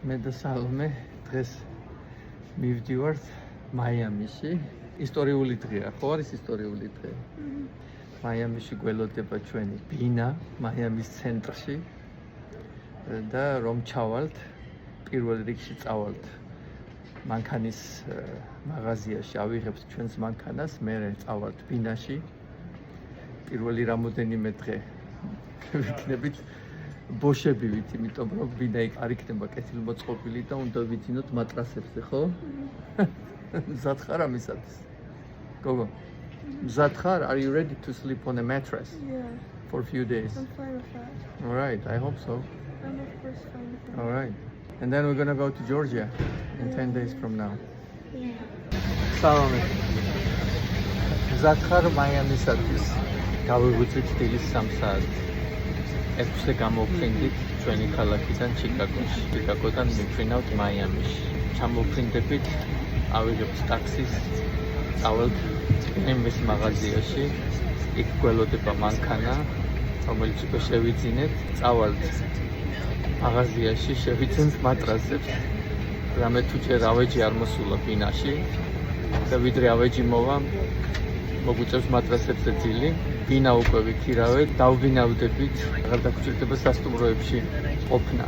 მე და სალომე დღეს მივდივართ მაიამიში. ისტორიული დღეა, ხო არის ისტორიული დღე? მაიამიში გველოდება ჩვენი ბინა, მაიამის ცენტრში და რომ ჩავალთ, პირველ რიგში წავალთ მანქანის მაღაზიაში, ავიღებთ ჩვენს მანქანას, მერე წავალთ ბინაში. პირველი რამოდენიმე დღე ვიქნებით ბოშებივით, იმიტომ რომ ბინა არ იქნება კეთილმოწყობილი და უნდა ვიძინოთ მატრასებზე, ხო? მზად ხარ ამისათვის? გოგო, მზად ხარ? Are you ready to sleep on a mattress? Yeah. For a few days? I'm fine with that. All right, I hope so. I'm of course fine with that. All right. And then we're going to go to Georgia in 10 days from now. Yeah. Salome. მზად ხარ მაიამისათვის? გავიღვიძვით დილის 3 საათი. 6-ზე გამოვფრინდით ჩვენი ქალაქიდან ჩიკაგოში. ჩიკაგოდან მივფრინავთ მაიამიში. ჩამოვფრინდებით, ავიღებთ ტაქსის, წავალთ BMW's მაღაზიაში. იქ გველოდება მანქანა, რომელიც უკვე შევიძინეთ. წავალთ მაღაზიაში, შევიძინეთ მატრასებს. რამე თუ ჯერ ავეჯი არ მოსულა ბინაში და ვიდრე ავეჯი მოვა, მოგვიწევს მატრასებზე ძილი. ბინა უკვე ვიქირავეთ, დავბინავდებით, აღარ დაგვჭირდება სასტუმროებში ყოფნა.